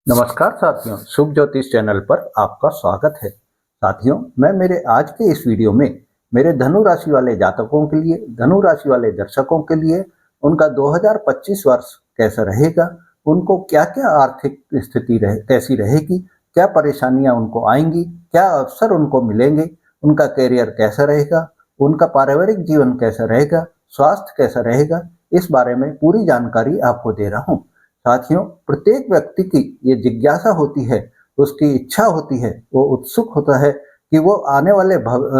नमस्कार साथियों, शुभ ज्योतिष चैनल पर आपका स्वागत है। साथियों, मैं मेरे आज के इस वीडियो में मेरे धनु राशि वाले जातकों के लिए, धनु राशि वाले दर्शकों के लिए उनका 2025 वर्ष कैसा रहेगा, उनको क्या-क्या आर्थिक स्थिति कैसी रहेगी, क्या परेशानियां उनको आएंगी, क्या अवसर उनको मिलेंगे, उनका करियर कैसा रहेगा, उनका पारिवारिक जीवन कैसा रहेगा, स्वास्थ्य कैसा रहेगा, इस बारे में पूरी जानकारी आपको दे रहा हूँ। साथियों, प्रत्येक व्यक्ति की ये जिज्ञासा होती है, उसकी इच्छा होती है, वो उत्सुक होता है कि वो आने वाले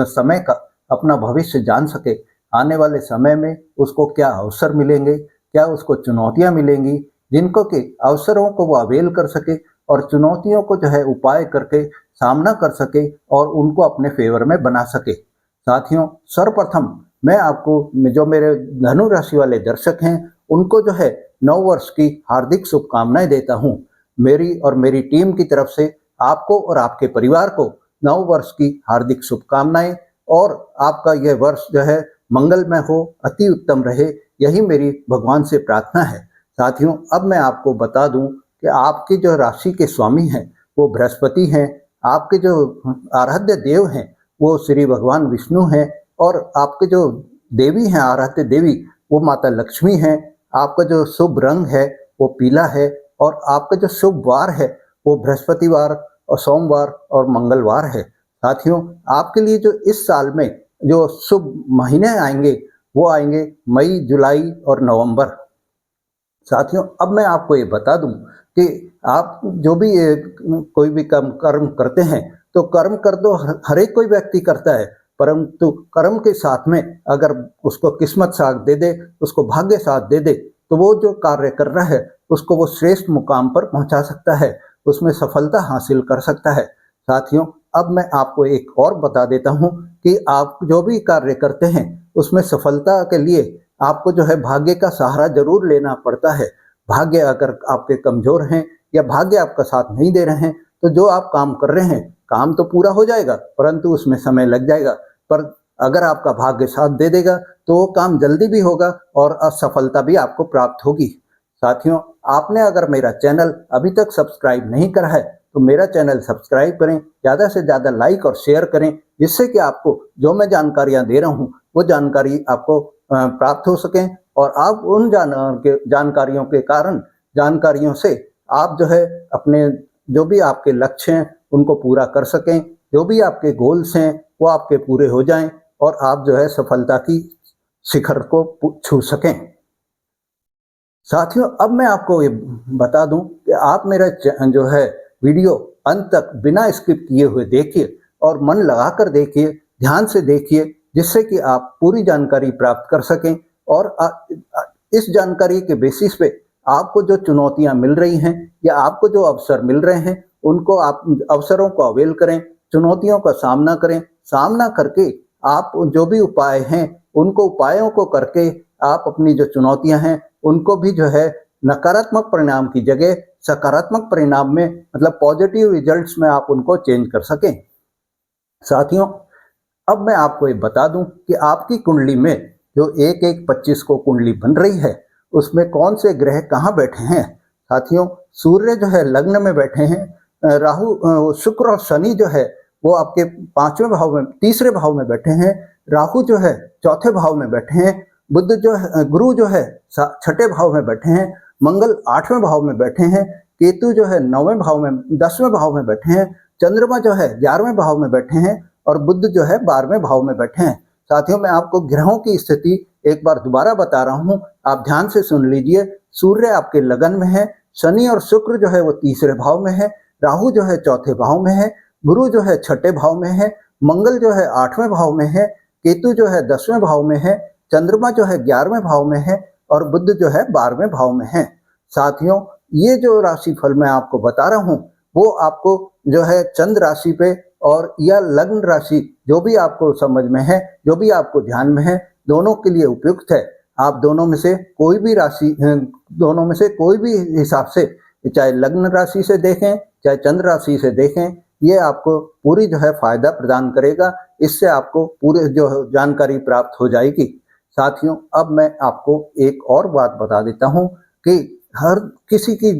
समय का अपना भविष्य जान सके। आने वाले समय में उसको क्या अवसर मिलेंगे, क्या उसको चुनौतियां मिलेंगी, जिनको कि अवसरों को वो अवेल कर सके और चुनौतियों को जो है उपाय करके सामना कर सके और उनको अपने फेवर में बना सके। साथियों, सर्वप्रथम मैं आपको जो मेरे धनु राशि वाले दर्शक हैं उनको जो है नव वर्ष की हार्दिक शुभकामनाएं देता हूं। मेरी और मेरी टीम की तरफ से आपको और आपके परिवार को नव वर्ष की हार्दिक शुभकामनाएं और आपका यह वर्ष जो है मंगलमय हो, अति उत्तम रहे, यही मेरी भगवान से प्रार्थना है। साथियों, अब मैं आपको बता दूं कि आपकी जो राशि के स्वामी हैं वो बृहस्पति हैं, आपके जो आराध्य देव हैं वो श्री भगवान विष्णु हैं और आपके जो देवी हैं आराध्य देवी वो माता लक्ष्मी हैं। आपका जो शुभ रंग है वो पीला है और आपका जो शुभ वार है वो बृहस्पतिवार और सोमवार और मंगलवार है। साथियों, आपके लिए जो इस साल में जो शुभ महीने आएंगे वो आएंगे मई, जुलाई और नवंबर। साथियों, अब मैं आपको ये बता दूं कि आप जो भी कोई भी कर्म करते हैं तो कर्म कर दो, हर एक कोई व्यक्ति करता है, परंतु कर्म के साथ में अगर उसको किस्मत साथ दे दे, उसको भाग्य साथ दे दे, तो वो जो कार्य कर रहा है उसको वो श्रेष्ठ मुकाम पर पहुंचा सकता है, उसमें सफलता हासिल कर सकता है। साथियों, अब मैं आपको एक और बता देता हूं कि आप जो भी कार्य करते हैं उसमें सफलता के लिए आपको जो है भाग्य का सहारा जरूर लेना पड़ता है। भाग्य अगर आपके कमजोर हैं या भाग्य आपका साथ नहीं दे रहे हैं तो जो आप काम कर रहे हैं काम तो पूरा हो जाएगा परंतु उसमें समय लग जाएगा। पर अगर आपका भाग्य साथ दे देगा तो वो काम जल्दी भी होगा और असफलता भी आपको प्राप्त होगी। साथियों, आपने अगर मेरा चैनल अभी तक सब्सक्राइब नहीं करा है तो मेरा चैनल सब्सक्राइब करें, ज़्यादा से ज़्यादा लाइक और शेयर करें, जिससे कि आपको जो मैं जानकारियां दे रहा हूँ वो जानकारी आपको प्राप्त हो सकें और आप उन जानकारियों के कारण जानकारियों से आप जो है अपने जो भी आपके लक्ष्य हैं उनको पूरा कर सकें, जो भी आपके गोल्स हैं वो आपके पूरे हो जाएं और आप जो है सफलता की शिखर को छू सकें। साथियों, अब मैं आपको ये बता दूं कि आप मेरा जो है वीडियो अंत तक बिना स्किप किए हुए देखिए और मन लगाकर देखिए, ध्यान से देखिए, जिससे कि आप पूरी जानकारी प्राप्त कर सकें और इस जानकारी के बेसिस पे आपको जो चुनौतियां मिल रही हैं या आपको जो अवसर मिल रहे हैं उनको आप अवसरों को अवेल करें, चुनौतियों का सामना करें, सामना करके आप जो भी उपाय हैं उनको उपायों को करके आप अपनी जो चुनौतियां हैं उनको भी जो है नकारात्मक परिणाम की जगह सकारात्मक परिणाम में मतलब पॉजिटिव रिजल्ट्स में आप उनको चेंज कर सकें। साथियों, अब मैं आपको ये बता दूं कि आपकी कुंडली में जो 1-1-25 को कुंडली बन रही है उसमें कौन से ग्रह कहाँ बैठे हैं। साथियों, सूर्य जो है लग्न में बैठे हैं, राहु, शुक्र और शनि जो है वो आपके 5वें भाव में, तीसरे भाव में बैठे हैं, राहु जो है चौथे भाव में बैठे हैं, बुध जो है, गुरु जो है 6ठे भाव में बैठे हैं, मंगल 8वें भाव में बैठे हैं, केतु जो है 9वें भाव में 10वें भाव में बैठे हैं, चंद्रमा जो है 11वें भाव में बैठे हैं और बुध जो है 12वें भाव में बैठे हैं। साथियों, मैं आपको ग्रहों की स्थिति एक बार दोबारा बता रहा हूं, आप ध्यान से सुन लीजिए। सूर्य आपके लगन में है, शनि और शुक्र जो है वो तीसरे भाव में है, राहु जो है चौथे भाव में है, गुरु जो है 6ठे भाव में है, मंगल जो है 8वें भाव में है, केतु जो है 10वें भाव में है, चंद्रमा जो है 11वें भाव में है और बुध जो है 12वें भाव में है। साथियों, ये जो राशि फल मैं आपको बता रहा हूँ वो आपको जो है चंद्र राशि पे और या लग्न राशि जो भी आपको समझ में है, जो भी आपको ध्यान में है, दोनों के लिए उपयुक्त है। आप दोनों में से कोई भी राशि, दोनों में से कोई भी हिसाब से, चाहे लग्न राशि से देखें चाहे चंद्र राशि से देखें, ये आपको पूरी जो है फायदा प्रदान करेगा। इससे आपको पूरे जो जानकारी प्राप्त हो जाएगी। साथियों, अब मैं आपको एक और बात बता देता हूँ कि हर किसी की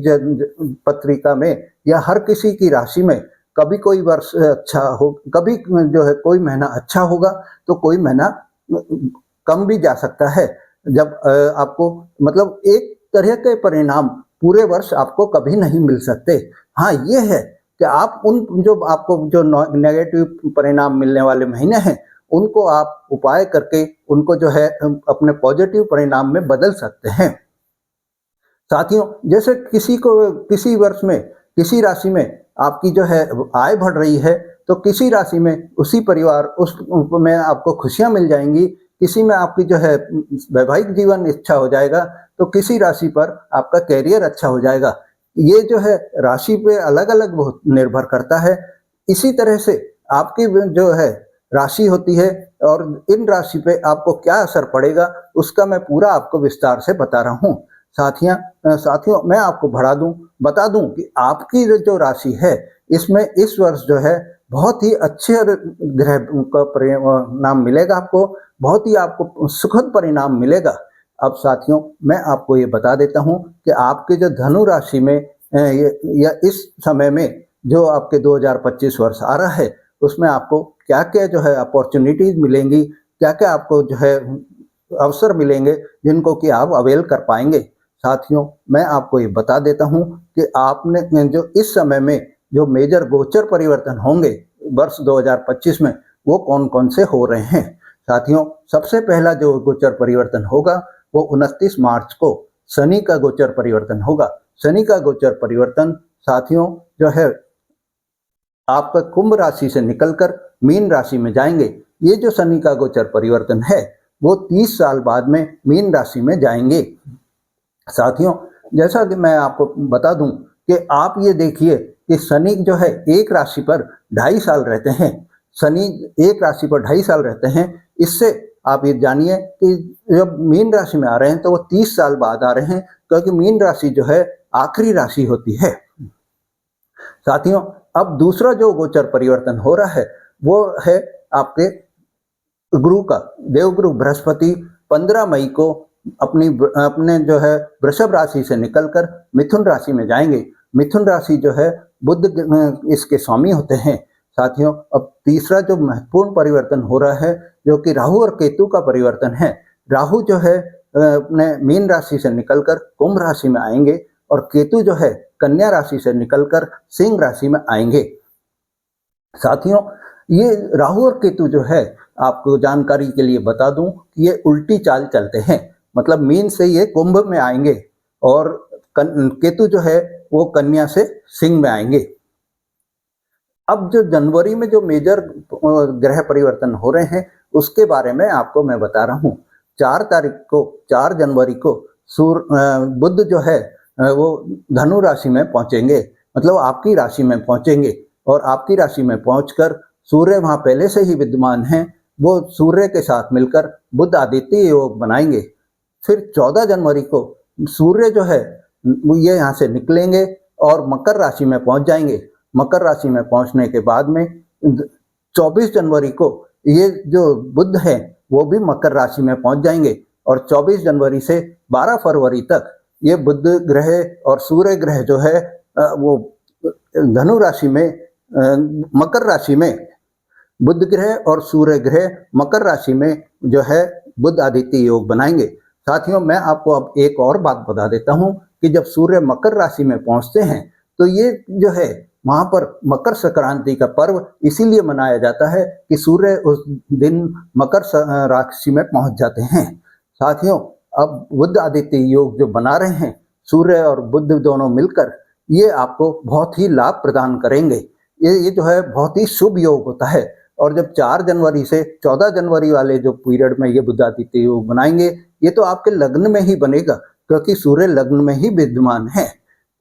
पत्रिका में या हर किसी की राशि में कभी कोई वर्ष अच्छा हो, कभी जो है कोई महीना अच्छा होगा तो कोई महीना कम भी जा सकता है। जब आपको मतलब एक तरह के परिणाम पूरे वर्ष आपको कभी नहीं मिल सकते। हाँ, ये है कि आप उन जो आपको जो नेगेटिव परिणाम मिलने वाले महीने हैं उनको आप उपाय करके उनको जो है अपने पॉजिटिव परिणाम में बदल सकते हैं। साथियों, जैसे किसी को किसी वर्ष में किसी राशि में आपकी जो है आय बढ़ रही है तो किसी राशि में उसी परिवार उस में आपको खुशियां मिल जाएंगी, किसी में आपकी जो है वैवाहिक जीवन अच्छा हो जाएगा तो किसी राशि पर आपका कैरियर अच्छा हो जाएगा। ये जो है राशि पे अलग अलग बहुत निर्भर करता है। इसी तरह से आपकी जो है राशि होती है और इन राशि पे आपको क्या असर पड़ेगा उसका मैं पूरा आपको विस्तार से बता रहा हूँ। साथियों, मैं आपको बता दूं कि आपकी जो राशि है इसमें इस वर्ष जो है बहुत ही अच्छे ग्रह का परिणाम मिलेगा आपको, बहुत ही आपको सुखद परिणाम मिलेगा। अब साथियों, मैं आपको ये बता देता हूँ कि आपके जो धनु राशि में या इस समय में जो आपके 2025 वर्ष आ रहा है उसमें आपको क्या क्या जो है अपॉर्चुनिटीज मिलेंगी, क्या क्या आपको जो है अवसर मिलेंगे जिनको कि आप अवेल कर पाएंगे। साथियों, मैं आपको ये बता देता हूँ कि आपने जो इस समय में जो मेजर गोचर परिवर्तन होंगे वर्ष 2025 में वो कौन कौन से हो रहे हैं। साथियों, सबसे पहला जो गोचर परिवर्तन होगा वो 29 मार्च को शनि का गोचर परिवर्तन होगा। शनि का गोचर परिवर्तन साथियों जो है आपका कुंभ राशि से निकलकर मीन राशि में जाएंगे। ये जो शनि का गोचर परिवर्तन है वो 30 साल बाद में मीन राशि में जाएंगे। साथियों, जैसा कि मैं आपको बता दूं कि आप ये देखिए कि शनि जो है एक राशि पर 2.5 साल रहते हैं। शनि एक राशि पर 2.5 साल रहते हैं। इससे आप ये जानिए कि जब मीन राशि में आ रहे हैं तो वो 30 साल बाद आ रहे हैं, क्योंकि मीन राशि जो है आखिरी राशि होती है। साथियों, अब दूसरा जो गोचर परिवर्तन हो रहा है वो है आपके गुरु का। देवगुरु बृहस्पति 15 मई को अपने जो है वृषभ राशि से निकलकर मिथुन राशि में जाएंगे। मिथुन राशि जो है बुध इसके स्वामी होते हैं। साथियों, अब तीसरा जो महत्वपूर्ण परिवर्तन हो रहा है जो कि राहु और केतु का परिवर्तन है। राहु जो है अपने मीन राशि से निकलकर कुंभ राशि में आएंगे और केतु जो है कन्या राशि से निकलकर सिंह राशि में आएंगे। साथियों, ये राहु और केतु जो है आपको जानकारी के लिए बता दूं कि ये उल्टी चाल चलते हैं। मतलब मीन से ये कुंभ में आएंगे और केतु जो है वो कन्या से सिंह में आएंगे। अब जो जनवरी में जो मेजर ग्रह परिवर्तन हो रहे हैं उसके बारे में आपको मैं बता रहा हूँ। 4 जनवरी को बुध जो है वो धनु राशि में पहुंचेंगे, मतलब आपकी राशि में पहुंचेंगे और आपकी राशि में पहुंचकर सूर्य वहां पहले से ही विद्यमान हैं, वो सूर्य के साथ मिलकर बुध आदित्य योग बनाएंगे। फिर 14 जनवरी को सूर्य जो है ये यहाँ से निकलेंगे और मकर राशि में पहुंच जाएंगे। मकर राशि में पहुंचने के बाद में 24 जनवरी को ये जो बुध है वो भी मकर राशि में पहुंच जाएंगे और 24 जनवरी से 12 फरवरी तक ये बुध ग्रह और सूर्य ग्रह जो है वो धनु राशि में मकर राशि में बुध ग्रह और सूर्य ग्रह मकर राशि में जो है बुध आदित्य योग बनाएंगे। साथियों, मैं आपको अब एक और बात बता देता हूं कि जब सूर्य मकर राशि में पहुंचते हैं तो ये जो है वहां पर मकर संक्रांति का पर्व इसीलिए मनाया जाता है कि सूर्य उस दिन मकर राशि में पहुंच जाते हैं। साथियों, अब बुध आदित्य योग जो बना रहे हैं सूर्य और बुध दोनों मिलकर, ये आपको बहुत ही लाभ प्रदान करेंगे। ये जो है बहुत ही शुभ योग होता है। और जब 4 जनवरी से 14 जनवरी वाले जो पीरियड में ये बुध आदित्य योग बनाएंगे, ये तो आपके लग्न में ही बनेगा क्योंकि सूर्य लग्न में ही विद्यमान है।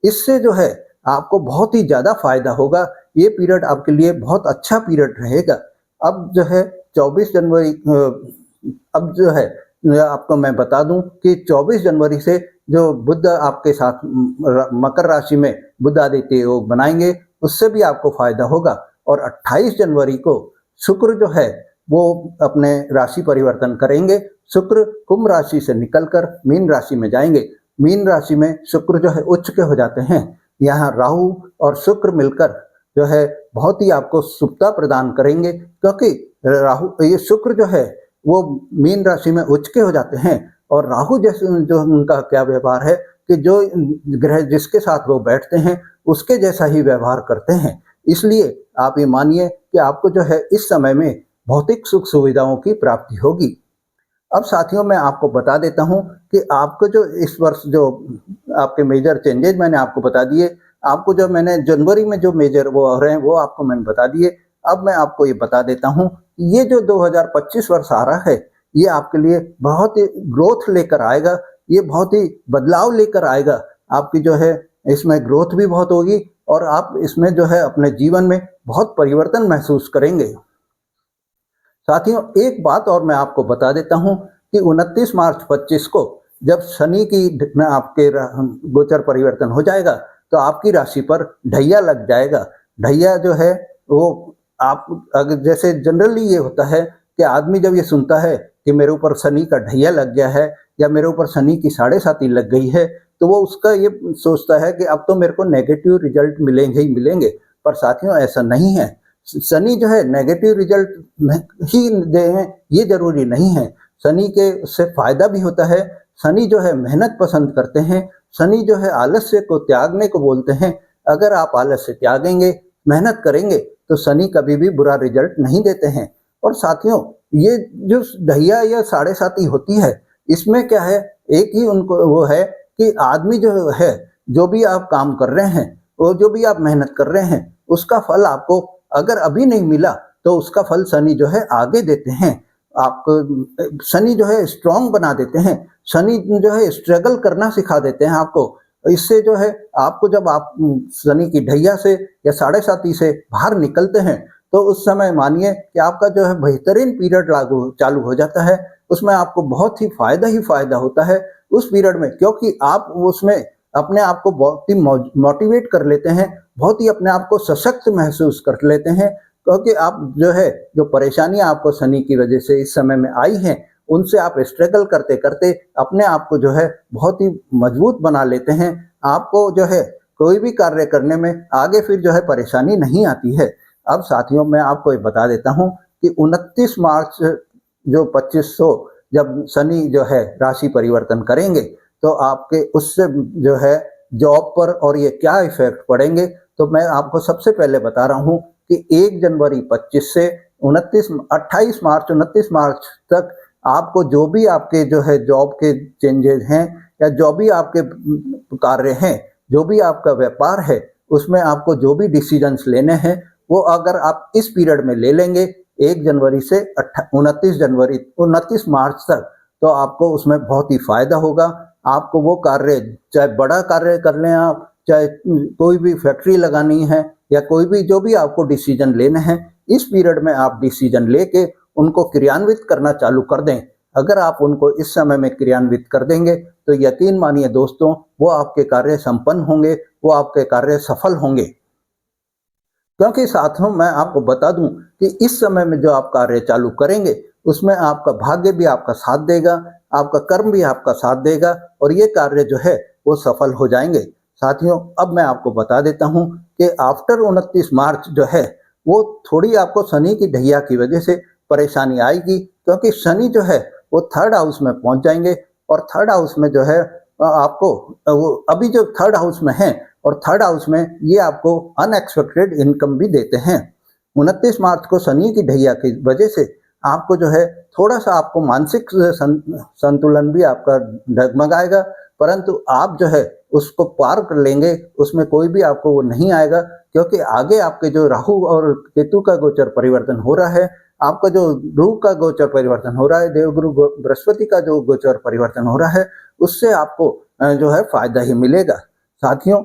इससे जो है आपको बहुत ही ज्यादा फायदा होगा। ये पीरियड आपके लिए बहुत अच्छा पीरियड रहेगा। अब जो है 24 जनवरी अब जो है आपको मैं बता दूं कि 24 जनवरी से जो बुध आपके साथ मकर राशि में बुध आदित्य योग बनाएंगे उससे भी आपको फायदा होगा। और 28 जनवरी को शुक्र जो है वो अपने राशि परिवर्तन करेंगे। शुक्र कुंभ राशि से निकलकर मीन राशि में जाएंगे। मीन राशि में शुक्र जो है उच्च के हो जाते हैं। यहाँ राहु और शुक्र मिलकर जो है बहुत ही आपको शुभता प्रदान करेंगे, क्योंकि राहु ये शुक्र जो है वो मीन राशि में उच्च के हो जाते हैं। और राहु जैसे जो उनका क्या व्यवहार है कि जो ग्रह जिसके साथ वो बैठते हैं उसके जैसा ही व्यवहार करते हैं। इसलिए आप ये मानिए कि आपको जो है इस समय में भौतिक सुख सुविधाओं की प्राप्ति होगी। अब साथियों मैं आपको बता देता हूं कि आपको जो इस वर्ष जो आपके मेजर चेंजेस मैंने आपको बता दिए, आपको जो मैंने जनवरी में जो मेजर वो हो रहे हैं वो आपको मैंने बता दिए। अब मैं आपको ये बता देता हूं, ये जो 2025 वर्ष आ रहा है ये आपके लिए बहुत ही ग्रोथ लेकर आएगा, ये बहुत ही बदलाव लेकर आएगा। आपकी जो है इसमें ग्रोथ भी बहुत होगी और आप इसमें जो है अपने जीवन में बहुत परिवर्तन महसूस करेंगे। साथियों एक बात और मैं आपको बता देता हूं कि 29 मार्च 25 को जब शनि की आपके गोचर परिवर्तन हो जाएगा तो आपकी राशि पर ढैया लग जाएगा। ढैया जो है वो आप अगर जैसे जनरली ये होता है कि आदमी जब ये सुनता है कि मेरे ऊपर शनि का ढैया लग गया है या मेरे ऊपर शनि की 7.5 लग गई है, तो वो उसका ये सोचता है कि अब तो मेरे को नेगेटिव रिजल्ट मिलेंगे ही मिलेंगे। पर साथियों ऐसा नहीं है। शनि जो है नेगेटिव रिजल्ट ही दे ये जरूरी नहीं है। शनि के से फायदा भी होता है। शनि जो है मेहनत पसंद करते हैं। शनि जो है आलस्य को त्यागने को बोलते हैं। अगर आप आलस्य त्यागेंगे, मेहनत करेंगे तो शनि कभी भी बुरा रिजल्ट नहीं देते हैं। और साथियों ये जो ढैया या 7.5 होती है, इसमें क्या है, एक ही उनको वो है कि आदमी जो है जो भी आप काम कर रहे हैं और जो भी आप मेहनत कर रहे हैं उसका फल आपको अगर अभी नहीं मिला तो उसका फल शनि जो है आगे देते हैं। आपको शनि जो है स्ट्रांग बना देते हैं। शनि जो है स्ट्रगल करना सिखा देते हैं आपको। इससे जो है आपको जब आप शनि की ढैया से या 7.5 से बाहर निकलते हैं तो उस समय मानिए कि आपका जो है बेहतरीन पीरियड चालू हो जाता है। उसमें आपको बहुत ही फायदा होता है उस पीरियड में, क्योंकि आप उसमें अपने आप को बहुत ही मोटिवेट कर लेते हैं, बहुत ही अपने आप को सशक्त महसूस कर लेते हैं, क्योंकि आप जो है जो परेशानियां आपको शनि की वजह से इस समय में आई हैं उनसे आप स्ट्रगल करते करते अपने आप को जो है बहुत ही मजबूत बना लेते हैं। आपको जो है कोई भी कार्य करने में आगे फिर जो है परेशानी नहीं आती है। अब साथियों मैं आपको ये बता देता हूँ कि 29 मार्च जो 2500 जब शनि जो है राशि परिवर्तन करेंगे तो आपके उससे जो है जॉब पर और ये क्या इफेक्ट पड़ेंगे, तो मैं आपको सबसे पहले बता रहा हूँ कि 1 जनवरी 25 से 28 मार्च तक आपको जो भी आपके जो है जॉब के चेंजेस हैं या जो भी आपके कार्य हैं, जो भी आपका व्यापार है, उसमें आपको जो भी डिसीजंस लेने हैं वो अगर आप इस पीरियड में ले लेंगे 1 जनवरी से 29 मार्च तक, तो आपको उसमें बहुत ही फायदा होगा। आपको वो कार्य चाहे बड़ा कार्य कर लें आप, चाहे कोई भी फैक्ट्री लगानी है या कोई भी जो भी आपको डिसीजन लेने हैं, इस पीरियड में आप डिसीजन लेके उनको क्रियान्वित करना चालू कर दें। अगर आप उनको इस समय में क्रियान्वित कर देंगे तो यकीन मानिए दोस्तों वो आपके कार्य संपन्न होंगे, वो आपके कार्य सफल होंगे। क्योंकि साथियों मैं आपको बता दूं कि इस समय में जो आप कार्य चालू करेंगे उसमें आपका भाग्य भी आपका साथ देगा, आपका कर्म भी आपका साथ देगा और ये कार्य जो है वो सफल हो जाएंगे। साथियों अब मैं आपको बता देता हूं कि आफ्टर 29 मार्च जो है वो थोड़ी आपको शनि की ढैया की वजह से परेशानी आएगी, क्योंकि शनि जो है वो 3rd हाउस में पहुंच जाएंगे और 3rd हाउस में जो है आपको वो अभी जो 3rd हाउस में है और 3rd हाउस में ये आपको अनएक्सपेक्टेड इनकम भी देते हैं। 29 मार्च को शनि की ढैया की वजह से आपको जो है थोड़ा सा आपको मानसिक संतुलन भी आपका डगमगाएगा, परंतु आप जो है उसको पार कर लेंगे, उसमें कोई भी आपको वो नहीं आएगा, क्योंकि आगे आपके जो राहु और केतु का गोचर परिवर्तन हो रहा है, आपका जो ध्रुव का गोचर परिवर्तन हो रहा है, देवगुरु बृहस्पति का जो गोचर परिवर्तन हो रहा है, उससे आपको जो है फायदा ही मिलेगा। साथियों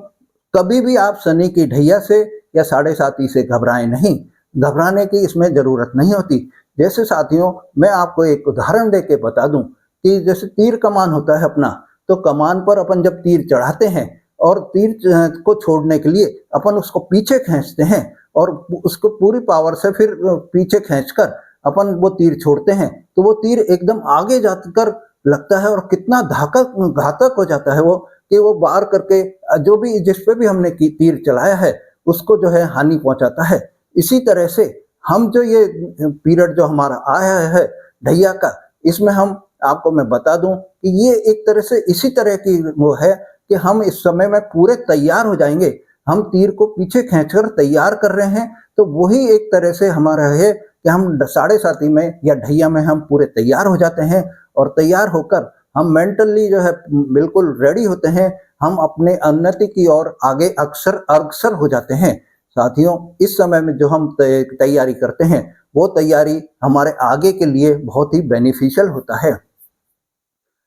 कभी भी आप शनि की ढैया से या 7.5 से घबराएं नहीं, घबराने की इसमें जरूरत नहीं होती। जैसे साथियों मैं आपको एक उदाहरण देके बता दूं कि जैसे तीर कमान होता है अपना, तो कमान पर अपन जब तीर चढ़ाते हैं और तीर को छोड़ने के लिए अपन उसको पीछे खींचते हैं और उसको पूरी पावर से फिर पीछे खींचकर अपन वो तीर छोड़ते हैं, तो वो तीर एकदम आगे जाकर लगता है और कितना घातक हो जाता है वो, कि वो वार करके जो भी जिस पे भी हमने तीर चलाया है उसको जो है हानि पहुंचाता है। इसी तरह से हम जो ये पीरियड जो हमारा आया है ढैया का, इसमें हम आपको मैं बता दूं कि ये एक तरह से इसी तरह की वो है कि हम इस समय में पूरे तैयार हो जाएंगे। हम तीर को पीछे खींचकर तैयार कर रहे हैं, तो वही एक तरह से हमारा है कि हम साढ़े साती में या ढैया में हम पूरे तैयार हो जाते हैं, और तैयार होकर हम मेंटली जो है बिल्कुल रेडी होते हैं। हम अपने उन्नति की ओर आगे अक्सर अग्रसर हो जाते हैं। साथियों, इस समय में जो हम तैयारी करते हैं वो तैयारी हमारे आगे के लिए बहुत ही बेनिफिशियल होता है।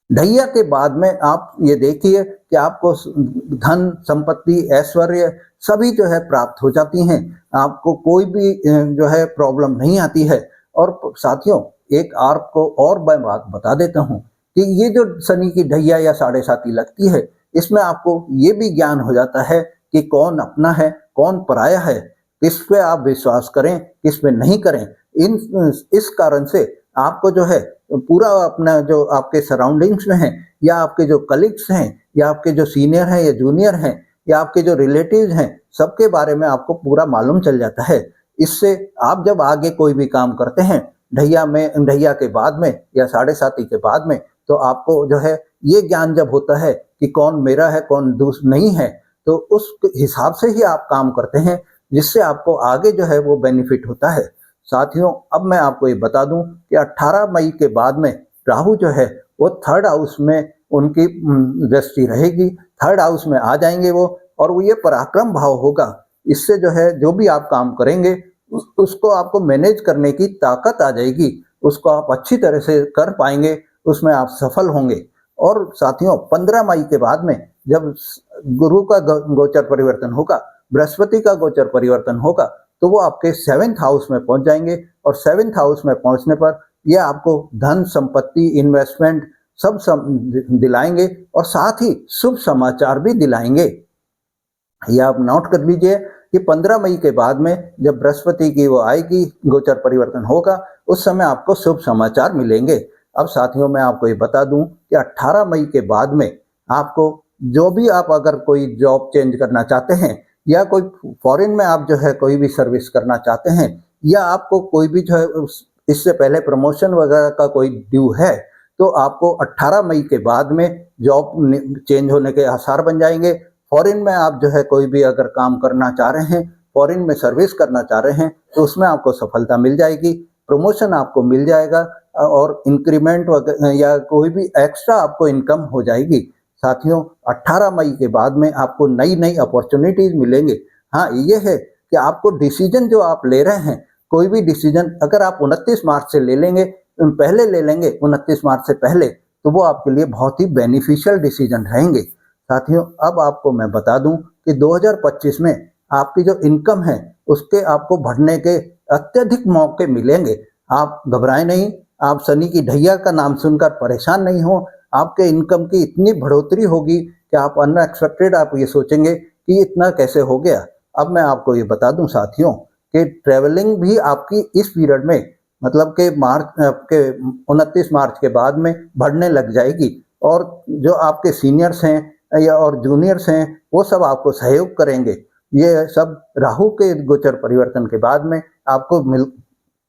ढैया के बाद में आप ये देखिए कि आपको धन संपत्ति ऐश्वर्य सभी जो है प्राप्त हो जाती हैं। आपको कोई भी जो है प्रॉब्लम नहीं आती है। और साथियों, एक आपको और मैं बात बता देता हूँ कि ये जो शनि की ढैया या साढ़े साती लगती है, इसमें आपको ये भी ज्ञान हो जाता है कि कौन अपना है कौन पराया है, किस पे आप विश्वास करें किस पे नहीं करें। इस कारण से आपको जो है पूरा अपना जो आपके सराउंडिंग्स में है, या आपके जो कलीग्स हैं, या आपके जो सीनियर हैं या जूनियर हैं, या आपके जो रिलेटिव्स हैं, सबके बारे में आपको पूरा मालूम चल जाता है। इससे आप जब आगे कोई भी काम करते हैं ढैया के बाद में या साढ़े साती के बाद में, तो आपको जो है ये ज्ञान जब होता है कि कौन मेरा है कौन दूसरा नहीं है, तो उस हिसाब से ही आप काम करते हैं, जिससे आपको आगे जो है वो बेनिफिट होता है। साथियों, अब मैं आपको ये बता दूं कि 18 मई के बाद में राहु जो है वो थर्ड हाउस में उनकी दृष्टि रहेगी। थर्ड हाउस में आ जाएंगे वो, और वो ये पराक्रम भाव होगा। इससे जो है जो भी आप काम करेंगे उसको आपको मैनेज करने की ताकत आ जाएगी, उसको आप अच्छी तरह से कर पाएंगे, उसमें आप सफल होंगे। और साथियों, 15 मई के बाद में जब गुरु का गोचर परिवर्तन होगा, बृहस्पति का गोचर परिवर्तन होगा, तो वो आपके 7th हाउस में पहुंच जाएंगे, और 7th हाउस में पहुंचने पर ये आपको धन संपत्ति इन्वेस्टमेंट सब दिलाएंगे, और साथ ही शुभ समाचार भी दिलाएंगे। ये आप नोट कर लीजिए कि 15 मई के बाद में जब बृहस्पति की वो आएगी, गोचर परिवर्तन होगा, उस समय आपको शुभ समाचार मिलेंगे। अब साथियों, मैं आपको ये बता दूं कि 18 मई के बाद में आपको जो भी आप अगर कोई जॉब चेंज करना चाहते हैं, या कोई फॉरेन में आप जो है कोई भी सर्विस करना चाहते हैं, या आपको कोई भी जो है इससे पहले प्रमोशन वगैरह का कोई ड्यू है, तो आपको 18 मई के बाद में जॉब चेंज होने के आसार बन जाएंगे। फॉरेन में आप जो है कोई भी अगर काम करना चाह रहे हैं, फॉरेन में सर्विस करना चाह रहे हैं, तो उसमें आपको सफलता मिल जाएगी, प्रमोशन आपको मिल जाएगा, और इंक्रीमेंट या कोई भी एक्स्ट्रा आपको इनकम हो जाएगी। साथियों, 18 मई के बाद में आपको नई नई अपॉर्चुनिटीज मिलेंगे। हाँ, ये है कि आपको डिसीजन जो आप ले रहे हैं, कोई भी डिसीजन अगर आप 29 मार्च से ले लेंगे, पहले ले लेंगे 29 मार्च से पहले, तो वो आपके लिए बहुत ही बेनिफिशियल डिसीजन रहेंगे। साथियों, अब आपको मैं बता दूं कि 2025 में आपकी जो इनकम है उसके आपको बढ़ने के अत्यधिक मौके मिलेंगे। आप घबराएं नहीं, आप शनि की ढैया का नाम सुनकर परेशान नहीं हो। आपके इनकम की इतनी बढ़ोतरी होगी कि आप अनएक्सपेक्टेड आप ये सोचेंगे कि इतना कैसे हो गया। अब मैं आपको ये बता दूं साथियों कि ट्रैवलिंग भी आपकी इस पीरियड में, मतलब कि आपके 29 मार्च के बाद में बढ़ने लग जाएगी, और जो आपके सीनियर्स हैं या और जूनियर्स हैं वो सब आपको सहयोग करेंगे। ये सब राहु के गोचर परिवर्तन के बाद में आपको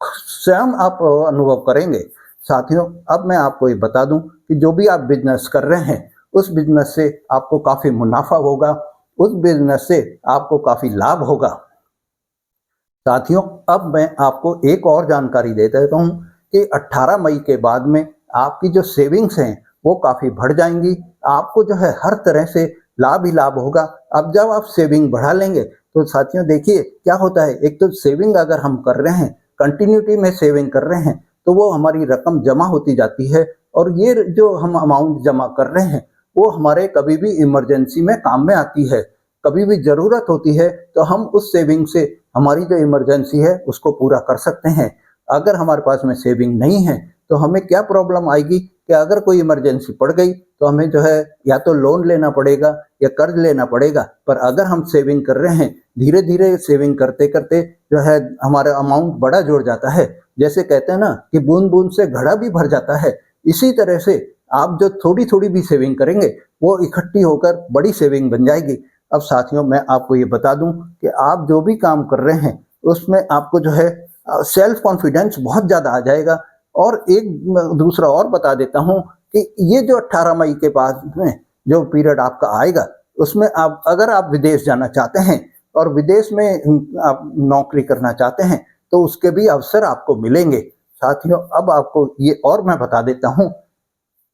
स्वयं आप अनुभव करेंगे। साथियों, अब मैं आपको ये बता दूं कि जो भी आप बिजनेस कर रहे हैं, उस बिजनेस से आपको काफ़ी मुनाफा होगा, उस बिजनेस से आपको काफ़ी लाभ होगा। साथियों, अब मैं आपको एक और जानकारी दे देता हूँ कि 18 मई के बाद में आपकी जो सेविंग्स हैं वो काफ़ी बढ़ जाएंगी। आपको जो है हर तरह से लाभ ही लाभ होगा। अब जब आप सेविंग बढ़ा लेंगे तो साथियों देखिए क्या होता है, एक तो सेविंग अगर हम कर रहे हैं, कंटिन्यूटी में सेविंग कर रहे हैं, तो वो हमारी रकम जमा होती जाती है, और ये जो हम अमाउंट जमा कर रहे हैं वो हमारे कभी भी इमरजेंसी में काम में आती है। कभी भी ज़रूरत होती है तो हम उस सेविंग से हमारी जो इमरजेंसी है उसको पूरा कर सकते हैं। अगर हमारे पास में सेविंग नहीं है तो हमें क्या प्रॉब्लम आएगी कि अगर कोई इमरजेंसी पड़ गई तो हमें जो है या तो लोन लेना पड़ेगा या कर्ज लेना पड़ेगा। पर अगर हम सेविंग कर रहे हैं, धीरे धीरे सेविंग करते करते जो है हमारा अमाउंट बड़ा जुड़ जाता है। जैसे कहते हैं ना कि बूंद बूंद से घड़ा भी भर जाता है, इसी तरह से आप जो थोड़ी थोड़ी भी सेविंग करेंगे वो इकट्ठी होकर बड़ी सेविंग बन जाएगी। अब साथियों मैं आपको ये बता दूं कि आप जो भी काम कर रहे हैं उसमें आपको जो है सेल्फ कॉन्फिडेंस बहुत ज़्यादा आ जाएगा। और एक दूसरा और बता देता हूँ कि ये जो 18 मई के बाद में जो पीरियड आपका आएगा उसमें आप अगर आप विदेश जाना चाहते हैं और विदेश में आप नौकरी करना चाहते हैं तो उसके भी अवसर आपको मिलेंगे। साथियों अब आपको ये और मैं बता देता हूँ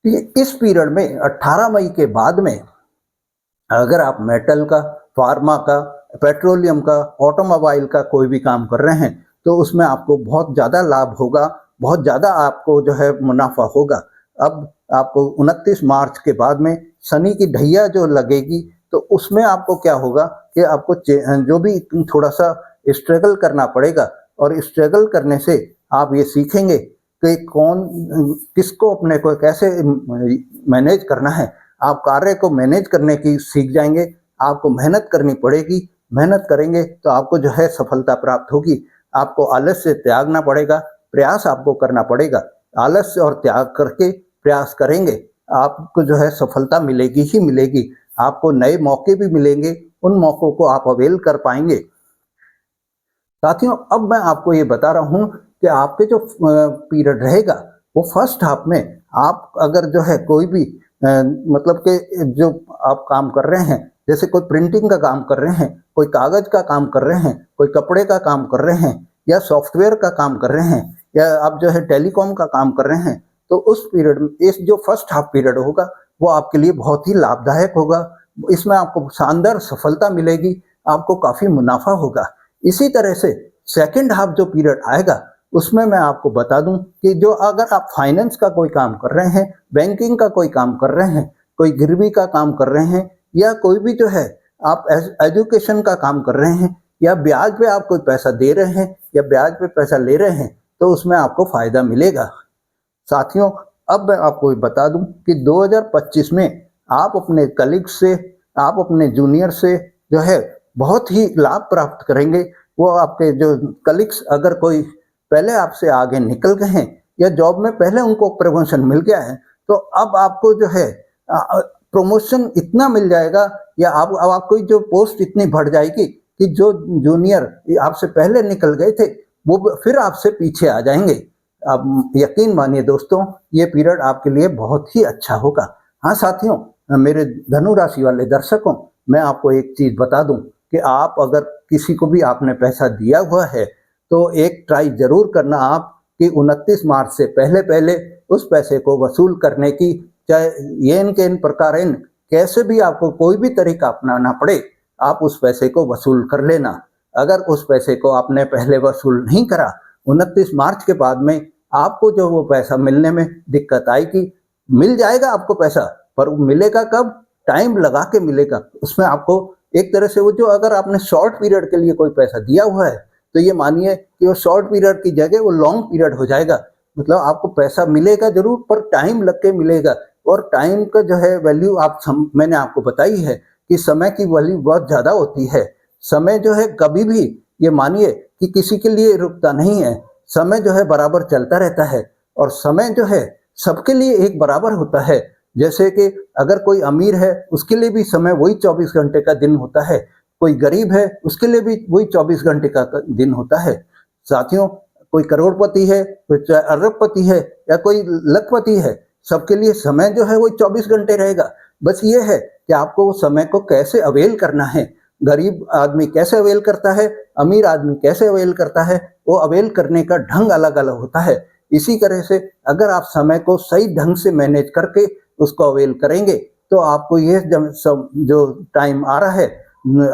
कि इस पीरियड में 18 मई के बाद में अगर आप मेटल का, फार्मा का, पेट्रोलियम का, ऑटोमोबाइल का कोई भी काम कर रहे हैं तो उसमें आपको बहुत ज़्यादा लाभ होगा, बहुत ज़्यादा आपको जो है मुनाफा होगा। अब आपको 29 मार्च के बाद में शनि की ढैया जो लगेगी तो उसमें आपको क्या होगा कि आपको जो भी थोड़ा सा स्ट्रगल करना पड़ेगा और स्ट्रगल करने से आप ये सीखेंगे कि कौन किसको अपने को कैसे मैनेज करना है। आप कार्य को मैनेज करने की सीख जाएंगे। आपको मेहनत करनी पड़ेगी, मेहनत करेंगे तो आपको जो है सफलता प्राप्त होगी। आपको आलस्य त्यागना पड़ेगा, प्रयास आपको करना पड़ेगा। आलस्य और त्याग करके प्रयास करेंगे आपको जो है सफलता मिलेगी ही मिलेगी। आपको नए मौके भी मिलेंगे, उन मौक़ों को आप अवेल कर पाएंगे। साथियों अब मैं आपको ये बता रहा हूँ कि आपके जो पीरियड रहेगा वो फर्स्ट हाफ में आप अगर जो है कोई भी मतलब कि जो आप काम कर रहे हैं, जैसे कोई प्रिंटिंग का काम कर रहे हैं, कोई कागज़ का काम कर रहे हैं, कोई कपड़े का काम कर रहे हैं या सॉफ्टवेयर का काम कर रहे हैं या आप जो है टेलीकॉम का काम कर रहे हैं तो उस पीरियड में इस जो फर्स्ट हाफ पीरियड होगा वो आपके लिए बहुत ही लाभदायक होगा। इसमें आपको शानदार सफलता मिलेगी, आपको काफ़ी मुनाफा होगा। इसी तरह से सेकंड हाफ जो पीरियड आएगा उसमें मैं आपको बता दूं कि जो अगर आप फाइनेंस का कोई काम कर रहे हैं, बैंकिंग का कोई काम कर रहे हैं, कोई गिरवी का काम कर रहे हैं या कोई भी जो है आप एजुकेशन का काम कर रहे हैं या ब्याज पे आप कोई पैसा दे रहे हैं या ब्याज पे पैसा ले रहे हैं तो उसमें आपको फ़ायदा मिलेगा। साथियों अब मैं आपको बता दूं कि 2025 में आप अपने कलीग से, आप अपने जूनियर से जो है बहुत ही लाभ प्राप्त करेंगे। वो आपके जो कलीग्स अगर कोई पहले आपसे आगे निकल गए हैं या जॉब में पहले उनको प्रमोशन मिल गया है तो अब आपको जो है प्रमोशन इतना मिल जाएगा या अब आपको जो पोस्ट इतनी बढ़ जाएगी कि जो जूनियर आपसे पहले निकल गए थे वो फिर आपसे पीछे आ जाएंगे। अब यकीन मानिए दोस्तों ये पीरियड आपके लिए बहुत ही अच्छा होगा। हाँ साथियों, मेरे धनु राशि वाले दर्शकों, मैं आपको एक चीज़ बता दूं कि आप अगर किसी को भी आपने पैसा दिया हुआ है तो एक ट्राई जरूर करना आप कि 29 मार्च से पहले पहले उस पैसे को वसूल करने की, चाहे येन के इन प्रकार इन कैसे भी आपको कोई भी तरीका अपनाना पड़े आप उस पैसे को वसूल कर लेना। अगर उस पैसे को आपने पहले वसूल नहीं करा 29 मार्च के बाद में आपको जो वो पैसा मिलने में दिक्कत आएगी। मिल जाएगा आपको पैसा पर मिलेगा कब, टाइम लगा के मिलेगा। उसमें आपको एक तरह से वो जो अगर आपने शॉर्ट पीरियड के लिए कोई पैसा दिया हुआ है तो ये मानिए कि वो शॉर्ट पीरियड की जगह वो लॉन्ग पीरियड हो जाएगा। मतलब आपको पैसा मिलेगा जरूर पर टाइम लग के मिलेगा। और टाइम का जो है वैल्यू मैंने आपको बताई है कि समय की वैल्यू बहुत ज़्यादा होती है। समय जो है कभी भी ये मानिए कि किसी के लिए रुकता नहीं है। समय जो है बराबर चलता रहता है और समय जो है सबके लिए एक बराबर होता है। जैसे कि अगर कोई अमीर है उसके लिए भी समय वही 24 घंटे का दिन होता है, कोई गरीब है उसके लिए भी वही 24 घंटे का दिन होता है। साथियों कोई करोड़पति है, कोई अरबपति है या कोई लखपति है, सबके लिए समय जो है वही 24 घंटे रहेगा। बस ये है कि आपको उस समय को कैसे अवेल करना है। गरीब आदमी कैसे अवेल करता है, अमीर आदमी कैसे अवेल करता है, वो अवेल करने का ढंग अलग अलग होता है। इसी तरह से अगर आप समय को सही ढंग से मैनेज करके उसको अवेल करेंगे तो आपको ये जो टाइम आ रहा है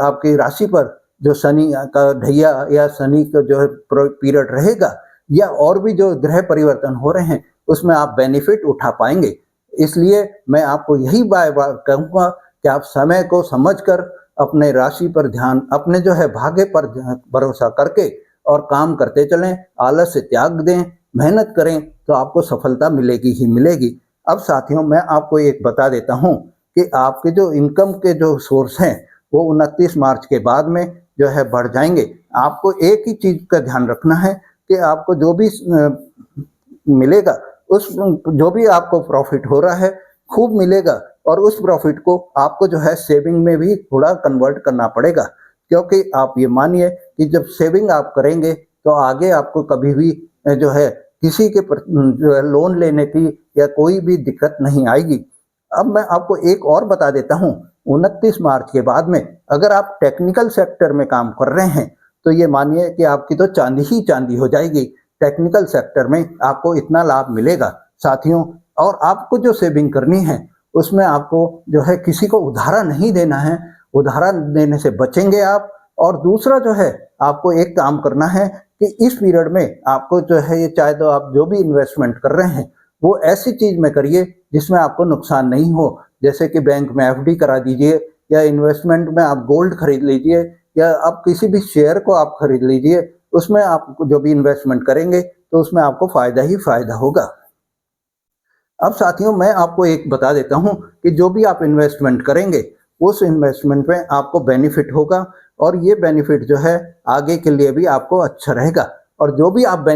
आपकी राशि पर जो शनि का ढैया या शनि का जो है पीरियड रहेगा या और भी जो ग्रह परिवर्तन हो रहे हैं उसमें आप बेनिफिट उठा पाएंगे। इसलिए मैं आपको यही बार बार कहूँगा कि आप समय को समझकर अपने राशि पर ध्यान, अपने जो है भाग्य पर भरोसा करके और काम करते चलें, आलस्य त्याग दें, मेहनत करें तो आपको सफलता मिलेगी ही मिलेगी। अब साथियों मैं आपको एक बता देता हूँ कि आपके जो इनकम के जो सोर्स हैं वो 29 मार्च के बाद में जो है बढ़ जाएंगे। आपको एक ही चीज़ का ध्यान रखना है कि आपको जो भी मिलेगा उस जो भी आपको प्रॉफिट हो रहा है खूब मिलेगा, और उस प्रॉफिट को आपको जो है सेविंग में भी थोड़ा कन्वर्ट करना पड़ेगा। क्योंकि आप ये मानिए कि जब सेविंग आप करेंगे तो आगे आपको कभी भी जो है किसी के जो है लोन लेने की या कोई भी दिक्कत नहीं आएगी। अब मैं आपको एक और बता देता हूँ, 29 मार्च के बाद में अगर आप टेक्निकल सेक्टर में काम कर रहे हैं तो ये मानिए कि आपकी तो चांदी ही चांदी हो जाएगी। टेक्निकल सेक्टर में आपको इतना लाभ मिलेगा साथियों। और आपको जो सेविंग करनी है उसमें आपको जो है किसी को उधारा नहीं देना है, उधारा देने से बचेंगे आप। और दूसरा जो है आपको एक काम करना है कि इस पीरियड में आपको जो है ये चाहे तो आप जो भी इन्वेस्टमेंट कर रहे हैं वो ऐसी चीज में करिए जिसमें आपको नुकसान नहीं हो। जैसे कि बैंक में एफडी करा दीजिए, या इन्वेस्टमेंट में आप गोल्ड खरीद लीजिए, या आप किसी भी शेयर को आप खरीद लीजिए। उसमें आप जो भी इन्वेस्टमेंट करेंगे तो उसमें आपको फायदा ही फायदा होगा। अब साथियों मैं आपको एक बता देता हूं कि जो भी आप इन्वेस्टमेंट करेंगे उस इन्वेस्टमेंट में आपको बेनिफिट होगा, और ये बेनिफिट जो है आगे के लिए भी आपको अच्छा रहेगा। और जो भी आप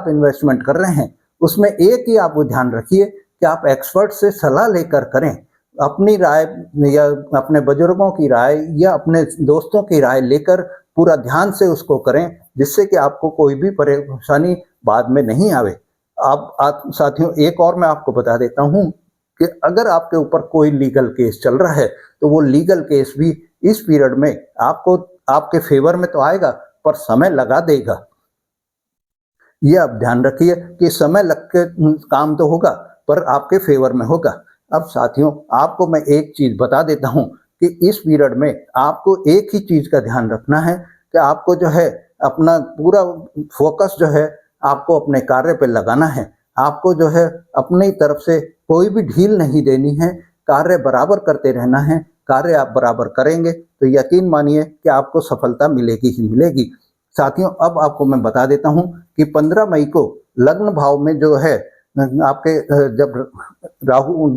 इन्वेस्टमेंट कर रहे हैं उसमें एक ही आप ध्यान रखिए कि आप एक्सपर्ट से सलाह लेकर करें। अपनी राय या अपने बुजुर्गों की राय या अपने दोस्तों की राय लेकर पूरा ध्यान से उसको करें, जिससे कि आपको कोई भी परेशानी बाद में नहीं आवे। आप साथियों एक और मैं आपको बता देता हूं कि अगर आपके ऊपर कोई लीगल केस चल रहा है तो वो लीगल केस भी इस पीरियड में आपको आपके फेवर में तो आएगा पर समय लगा देगा। ये आप ध्यान रखिए कि समय लग के काम तो होगा पर आपके फेवर में होगा। अब साथियों आपको मैं एक चीज बता देता हूं कि इस पीरियड में आपको एक ही चीज का ध्यान रखना है कि आपको जो है अपना पूरा फोकस जो है आपको अपने कार्य पे लगाना है। आपको जो है अपनी तरफ से कोई भी ढील नहीं देनी है, कार्य बराबर करते रहना है। कार्य आप बराबर करेंगे तो यकीन मानिए कि आपको सफलता मिलेगी ही मिलेगी। साथियों अब आपको मैं बता देता हूं कि 15 मई को लग्न भाव में जो है आपके जब राहु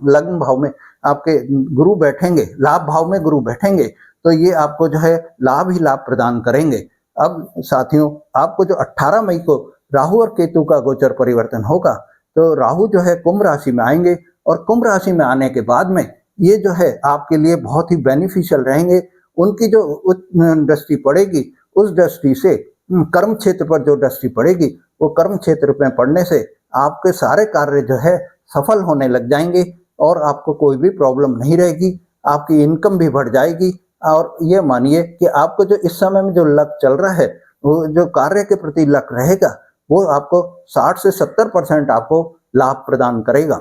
लग्न भाव में आपके गुरु बैठेंगे, लाभ भाव में गुरु बैठेंगे, तो ये आपको जो है लाभ ही लाभ प्रदान करेंगे। अब साथियों आपको जो 18 मई को राहु और केतु का गोचर परिवर्तन होगा, तो राहु जो है कुंभ राशि में आएंगे, और कुंभ राशि में आने के बाद में ये जो है आपके लिए बहुत ही बेनिफिशियल रहेंगे। उनकी जो दृष्टि पड़ेगी उस दृष्टि से कर्म क्षेत्र पर जो दृष्टि पड़ेगी वो कर्म क्षेत्र में पड़ने से आपके सारे कार्य जो है सफल होने लग जाएंगे, और आपको कोई भी प्रॉब्लम नहीं रहेगी। आपकी इनकम भी बढ़ जाएगी। और ये मानिए कि आपको जो इस समय में जो लक चल रहा है, वो जो कार्य के प्रति लक रहेगा वो आपको 60 से 70% आपको लाभ प्रदान करेगा।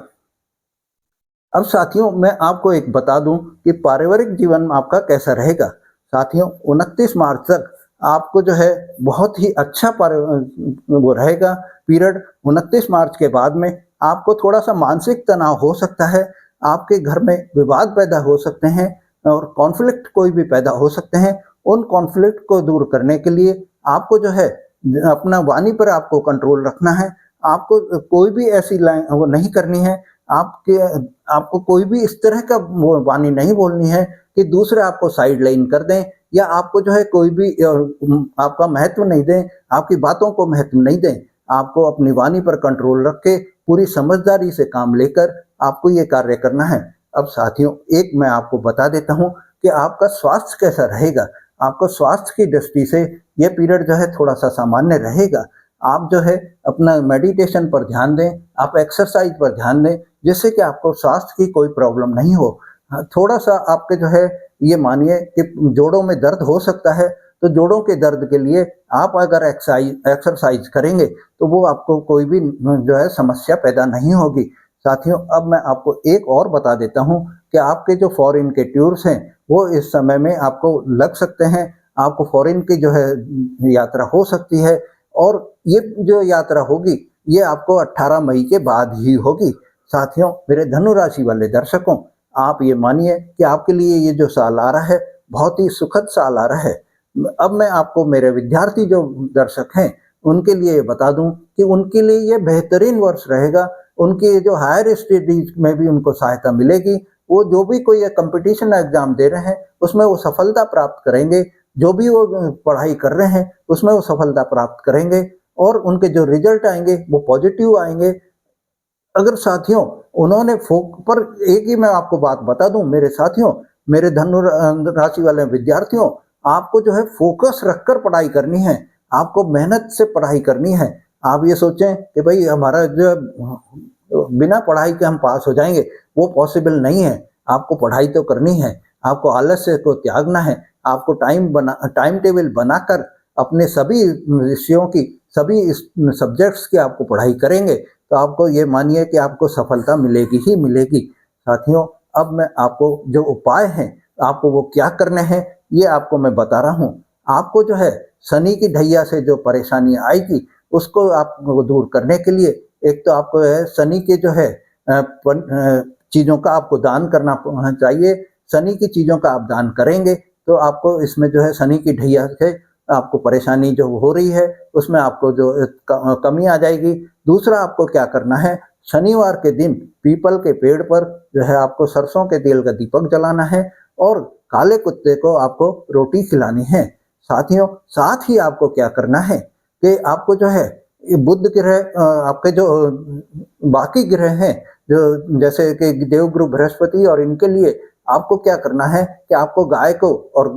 अब साथियों मैं आपको एक बता दूं कि पारिवारिक जीवन आपका कैसा रहेगा। साथियों 29 मार्च तक आपको जो है बहुत ही अच्छा वो रहेगा पीरियड। 29 मार्च के बाद में आपको थोड़ा सा मानसिक तनाव हो सकता है, आपके घर में विवाद पैदा हो सकते हैं, और कॉन्फ्लिक्ट कोई भी पैदा हो सकते हैं। उन कॉन्फ्लिक्ट को दूर करने के लिए आपको जो है अपना वाणी पर आपको कंट्रोल रखना है। आपको कोई भी ऐसी लाइन वो नहीं करनी है, आपको कोई भी इस तरह का वो वाणी नहीं बोलनी है कि दूसरे आपको साइड लाइन कर दें, या आपको जो है कोई भी आपका महत्व नहीं दें, आपकी बातों को महत्व नहीं दें। आपको अपनी वाणी पर कंट्रोल रख के पूरी समझदारी से काम लेकर आपको ये कार्य करना है। अब साथियों एक मैं आपको बता देता हूँ कि आपका स्वास्थ्य कैसा रहेगा। आपको स्वास्थ्य की दृष्टि से ये पीरियड जो है थोड़ा सा सामान्य रहेगा। आप जो है अपना मेडिटेशन पर ध्यान दें, आप एक्सरसाइज पर ध्यान दें, जिससे कि आपको स्वास्थ्य की कोई प्रॉब्लम नहीं हो। थोड़ा सा आपके जो है ये मानिए कि जोड़ों में दर्द हो सकता है, तो जोड़ों के दर्द के लिए आप अगर एक्सरसाइज करेंगे तो वो आपको कोई भी जो है समस्या पैदा नहीं होगी। साथियों अब मैं आपको एक और बता देता हूँ कि आपके जो फॉरेन के टूर्स हैं वो इस समय में आपको लग सकते हैं। आपको फॉरेन की जो है यात्रा हो सकती है, और ये जो यात्रा होगी ये आपको 18 मई के बाद ही होगी। साथियों मेरे धनु राशि वाले दर्शकों, आप ये मानिए कि आपके लिए ये जो साल आ रहा है बहुत ही सुखद साल आ रहा है। अब मैं आपको मेरे विद्यार्थी जो दर्शक हैं उनके लिए ये बता दूं कि उनके लिए ये बेहतरीन वर्ष रहेगा। उनके जो हायर स्टडीज में भी उनको सहायता मिलेगी। वो जो भी कोई कंपटीशन एग्जाम दे रहे हैं उसमें वो सफलता प्राप्त करेंगे। जो भी वो पढ़ाई कर रहे हैं उसमें वो सफलता प्राप्त करेंगे। और उनके जो रिजल्ट आएंगे वो पॉजिटिव आएंगे। अगर साथियों उन्होंने पर एक ही मैं आपको बात बता दूं मेरे साथियों, मेरे धनु राशि वाले विद्यार्थियों, आपको जो है फोकस रखकर पढ़ाई करनी है, आपको मेहनत से पढ़ाई करनी है। आप ये सोचें कि भाई हमारा जो बिना पढ़ाई के हम पास हो जाएंगे, वो पॉसिबल नहीं है। आपको पढ़ाई तो करनी है, आपको आलस्य को त्यागना है, आपको टाइम टेबल बनाकर अपने सभी विषयों की, सभी सब्जेक्ट्स की आपको पढ़ाई करेंगे तो आपको ये मानिए कि आपको सफलता मिलेगी ही मिलेगी। साथियों अब मैं आपको जो उपाय हैं, आपको वो क्या करने हैं ये आपको मैं बता रहा हूँ। आपको जो है शनि की ढैया से जो परेशानी आएगी उसको आपको दूर करने के लिए एक तो आपको है शनि के जो है चीज़ों का आपको दान करना चाहिए। शनि की चीज़ों का आप दान करेंगे तो आपको इसमें जो है शनि की ढैया से आपको परेशानी जो हो रही है उसमें आपको जो कमी आ जाएगी। दूसरा आपको क्या करना है, शनिवार के दिन पीपल के पेड़ पर जो है आपको सरसों के तेल का दीपक जलाना है और काले कुत्ते को आपको रोटी खिलानी है। साथियों साथ ही आपको क्या करना है कि आपको जो है बुध ग्रह आपके जो बाकी ग्रह हैं जो जैसे कि देवगुरु बृहस्पति और इनके लिए आपको क्या करना है कि आपको गाय को और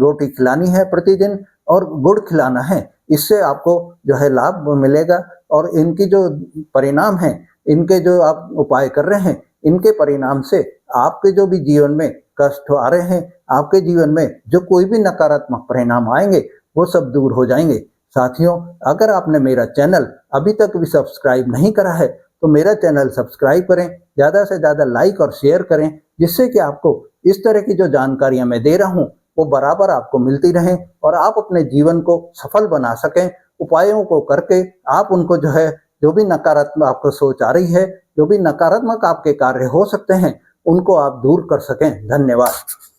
रोटी खिलानी है प्रतिदिन और गुड़ खिलाना है। इससे आपको जो है लाभ मिलेगा और इनकी जो परिणाम है, इनके जो आप उपाय कर रहे हैं, इनके परिणाम से आपके जो भी जीवन में कष्ट आ रहे हैं, आपके जीवन में जो कोई भी नकारात्मक परिणाम आएंगे वो सब दूर हो जाएंगे। साथियों अगर आपने मेरा चैनल अभी तक भी सब्सक्राइब नहीं करा है तो मेरा चैनल सब्सक्राइब करें, ज़्यादा से ज़्यादा लाइक और शेयर करें, जिससे कि आपको इस तरह की जो जानकारियां मैं दे रहा हूं वो बराबर आपको मिलती रहें और आप अपने जीवन को सफल बना सकें। उपायों को करके आप उनको जो है जो भी नकारात्मक आपको सोच आ रही है, जो भी नकारात्मक आपके कार्य हो सकते हैं, उनको आप दूर कर सकें। धन्यवाद।